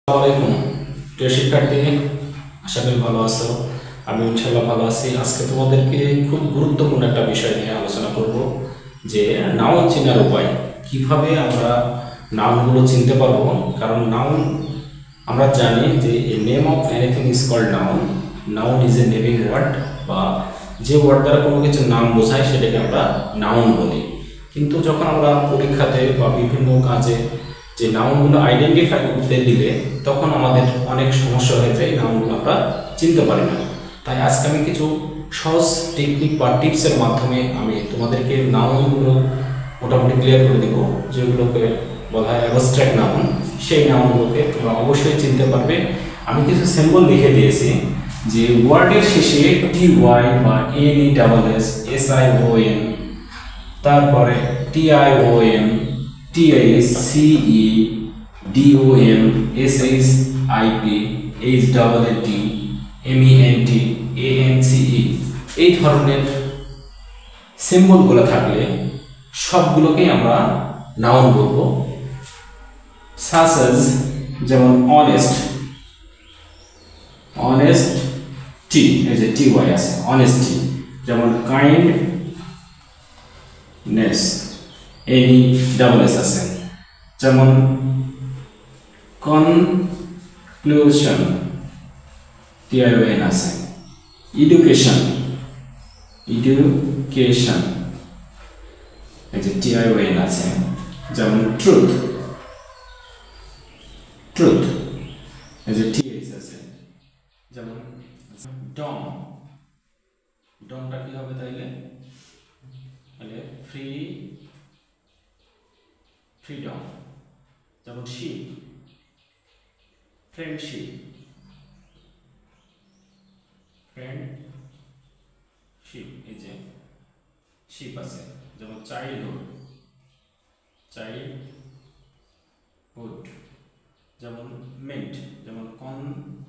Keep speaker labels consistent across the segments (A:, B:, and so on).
A: আসসালামু আলাইকুম প্রিয় শিক্ষার্থী, আশা করি ভালো আছো। আমি ইনশাআল্লাহ ভালো আছি। আজকে তোমাদেরকে খুব গুরুত্বপূর্ণ একটা বিষয় নিয়ে আলোচনা করব, যে নাউন চেনার উপায়। কিভাবে আমরা নাউনগুলো চিনতে পারবো। কারণ নাউন আমরা জানি যে a name of anything is called noun. Noun is a naming word, বা যে ওয়ার্ড দ্বারা কোনো কিছু নাম বোঝায় সেটাকে আমরা নাউন বলি। কিন্তু যখন আমরা পরীক্ষাতে বা বিভিন্ন কাজে যে নাউনগুলো আইডেন্টিফাই করতে দিলে তখন আমাদের অনেক সমস্যা হয়ে যায়, নাউনগুলো আমরা চিনতে পারি না। তাই আজকে আমি কিছু সহজ টেকনিক বা টিপসের মাধ্যমে আমি তোমাদেরকে নাউনগুলো মোটামুটি ক্লিয়ার করে দেবো। যেগুলোকে বলা হয় অ্যাবস্ট্রাক্ট নাউন, সেই নাউনগুলোকে তোমরা অবশ্যই চিনতে পারবে। আমি কিছু সিম্বল লিখে দিয়েছি, যে ওয়ার্ডের শেষে টি ওয়াই বা N E double S S I O N, তারপরে T I O N, T H C E D O M, S H I P, H double A T, M E N T, A N C E, এই ধরনের সিম্বলগুলো থাকলে সবগুলোকেই আমরা noun বলবো। Such as, যেমন honest, honest T, এই যে টি ওয়াই আছে, অনেস্টি। যেমন কাইন্ডনেস, এনি ডাবল এস আছে। যেমন কনক্লুশন, টিআইওএন আছে। এডুকেশন, এডুকেশন, এই যে টিআইওএন আছে। যেমন ট্রুথ, ট্রুথ, এই যে টিএইচ আছে। যেমন ডম, ডমটা কি হবে তাইলে? Free, freedom. যেমন শিপ, ফ্রেন্ডশিপ, ফ্রেন্ডশিপ, এই যে শিপ আছে। যেমন চাইল্ডহুড, চাইল্ডহুড। যেমন মেন্ট, যেমন কন্টেন্টমেন্ট।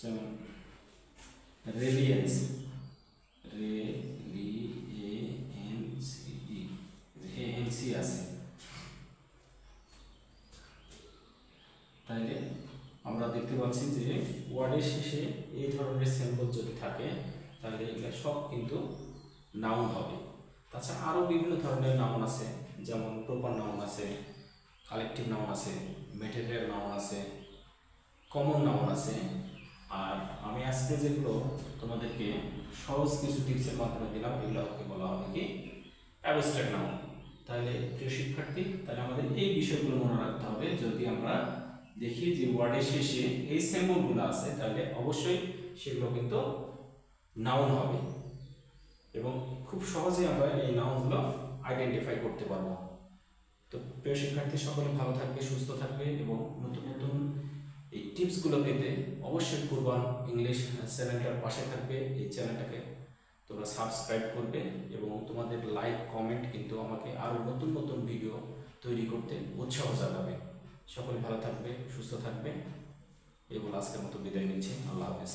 A: যেমন রেলিয়েন্স, এএনসি আছে। তাইলে আমরা দেখতে পাচ্ছি যে ওয়ার্ডের শেষে এই ধরনের সিম্বল যদি থাকে তাহলে এগুলো সব কিন্তু নাউন হবে। তাছাড়া আরও বিভিন্ন ধরনের নাউন আছে, যেমন প্রপার নাউন আছে, কালেকটিভ নাউন আছে, ম্যাটেরিয়াল নাউন আছে, কমন নাউন আছে। আর আমি আজকে যেগুলো তোমাদেরকে সহজ কিছু টিপসের মাধ্যমে দিলাম, এগুলোকে বলা হবে কি অ্যাবস্ট্রাক্ট নাউন। তাহলে প্রিয় শিক্ষার্থী, তাহলে আমাদের এই বিষয়গুলো মনে রাখতে হবে। যদি আমরা দেখি যে ওয়ার্ডের শেষে এই সিম্বলগুলো আছে তাহলে অবশ্যই সেগুলো কিন্তু নাউন হবে, এবং খুব সহজে আমরা এই নাউনগুলো আইডেন্টিফাই করতে পারবো। তো প্রিয় শিক্ষার্থী, সকলে ভালো থাকবে, সুস্থ থাকবে, এবং নতুন নতুন এই টিপসগুলো পেতে অবশ্যই কুরবান ইংলিশ চ্যানেলটার পাশে থাকবে। এই চ্যানেলটাকে তোমরা সাবস্ক্রাইব করবে, এবং তোমাদের লাইক কমেন্ট কিন্তু আমাকে আরও নতুন নতুন ভিডিও তৈরি করতে উৎসাহ জাগাবে। সকলে ভালো থাকবে, সুস্থ থাকবে। এই বলে আজকের মতো বিদায় নিচ্ছি। আল্লাহ হাফেজ।